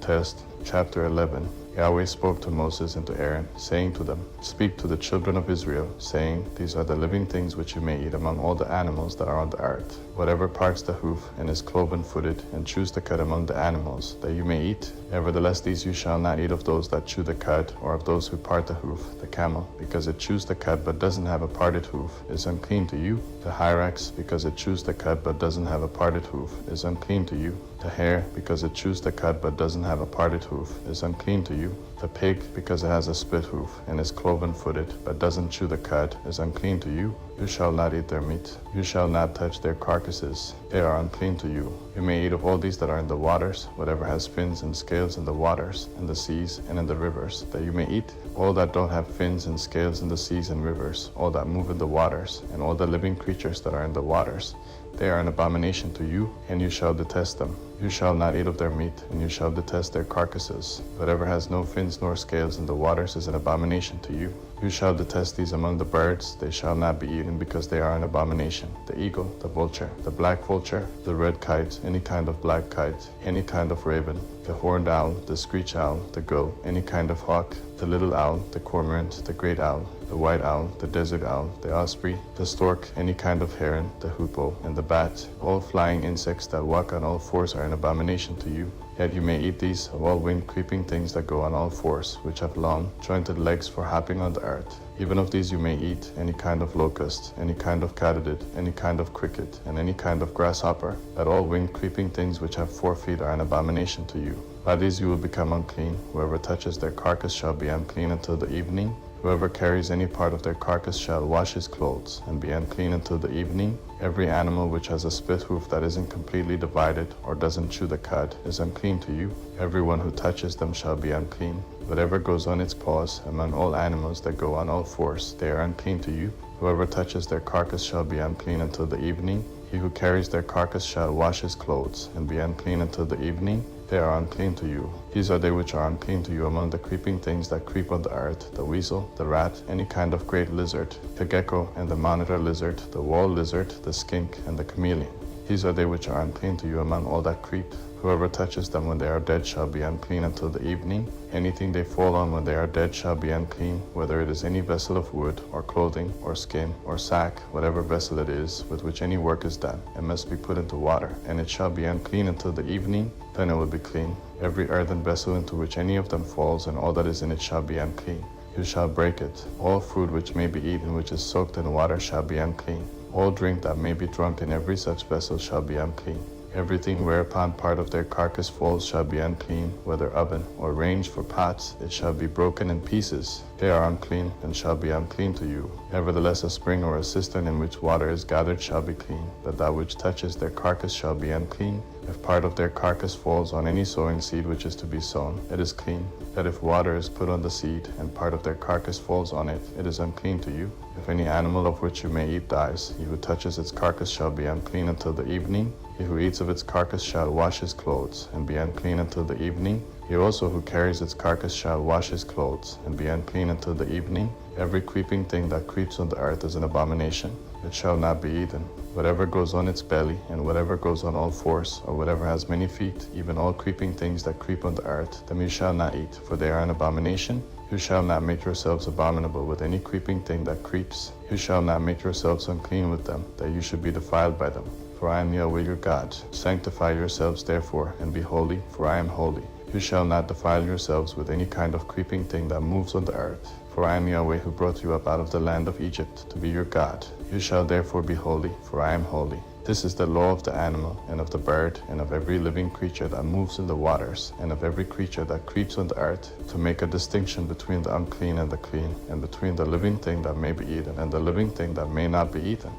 Test, chapter 11, Yahweh spoke to Moses and to Aaron, saying to them, Speak to the children of Israel, saying, These are the living things which you may eat among all the animals that are on the earth. Whatever parts the hoof and is cloven-footed, and chews the cud among the animals, that you may eat. Nevertheless these you shall not eat of those that chew the cud, or of those who part the hoof. The camel, because it chews the cud but doesn't have a parted hoof, is unclean to you. The hyrax, because it chews the cud but doesn't have a parted hoof, is unclean to you. The hare, because it chews the cud but doesn't have a parted hoof, is unclean to you. The pig, because it has a split hoof and is cloven-footed but doesn't chew the cud, is unclean to you. You shall not eat their meat. You shall not touch their carcasses. They are unclean to you. You may eat of all these that are in the waters, whatever has fins and scales in the waters, in the seas, and in the rivers, that you may eat. All that don't have fins and scales in the seas and rivers, all that move in the waters, and all the living creatures that are in the waters, they are an abomination to you, and you shall detest them. You shall not eat of their meat, and you shall detest their carcasses. Whatever has no fins nor scales in the waters is an abomination to you. You shall detest these among the birds. They shall not be eaten, because they are an abomination. The eagle, the vulture, the black vulture, the red kite, any kind of black kite, any kind of raven, the horned owl, the screech owl, the gull, any kind of hawk, the little owl, the cormorant, the great owl, the white owl, the desert owl, the osprey, the stork, any kind of heron, the hoopoe, and the bat. All flying insects that walk on all fours are an abomination to you. Yet you may eat these of all winged creeping things that go on all fours, which have long, jointed legs for hopping on the earth. Even of these you may eat, any kind of locust, any kind of katydid, any kind of cricket, and any kind of grasshopper. That all winged creeping things which have 4 feet are an abomination to you. By these you will become unclean. Whoever touches their carcass shall be unclean until the evening. Whoever carries any part of their carcass shall wash his clothes, and be unclean until the evening. Every animal which has a split hoof that isn't completely divided, or doesn't chew the cud, is unclean to you. Everyone who touches them shall be unclean. Whatever goes on its paws, among all animals that go on all fours, they are unclean to you. Whoever touches their carcass shall be unclean until the evening. He who carries their carcass shall wash his clothes, and be unclean until the evening. They are unclean to you. These are they which are unclean to you among the creeping things that creep on the earth, the weasel, the rat, any kind of great lizard, the gecko and the monitor lizard, the wall lizard, the skink, and the chameleon. These are they which are unclean to you among all that creep. Whoever touches them when they are dead shall be unclean until the evening. Anything they fall on when they are dead shall be unclean, whether it is any vessel of wood, or clothing, or skin, or sack, whatever vessel it is with which any work is done. It must be put into water, and it shall be unclean until the evening. Then it will be clean. Every earthen vessel into which any of them falls, and all that is in it shall be unclean. You shall break it. All food which may be eaten which is soaked in water shall be unclean. All drink that may be drunk in every such vessel shall be unclean. Everything whereupon part of their carcass falls shall be unclean, whether oven or range for pots, it shall be broken in pieces. They are unclean, and shall be unclean to you. Nevertheless a spring or a cistern in which water is gathered shall be clean, but that which touches their carcass shall be unclean. If part of their carcass falls on any sowing seed which is to be sown, it is clean. That if water is put on the seed, and part of their carcass falls on it, it is unclean to you. If any animal of which you may eat dies, he who touches its carcass shall be unclean until the evening. He who eats of its carcass shall wash his clothes, and be unclean until the evening. He also who carries its carcass shall wash his clothes, and be unclean until the evening. Every creeping thing that creeps on the earth is an abomination. It shall not be eaten. Whatever goes on its belly, and whatever goes on all fours, or whatever has many feet, even all creeping things that creep on the earth, them you shall not eat, for they are an abomination. You shall not make yourselves abominable with any creeping thing that creeps. You shall not make yourselves unclean with them, that you should be defiled by them. For I am Yahweh your God. Sanctify yourselves therefore, and be holy, for I am holy. You shall not defile yourselves with any kind of creeping thing that moves on the earth. For I am Yahweh who brought you up out of the land of Egypt, to be your God. You shall therefore be holy, for I am holy. This is the law of the animal, and of the bird, and of every living creature that moves in the waters, and of every creature that creeps on the earth, to make a distinction between the unclean and the clean, and between the living thing that may be eaten, and the living thing that may not be eaten.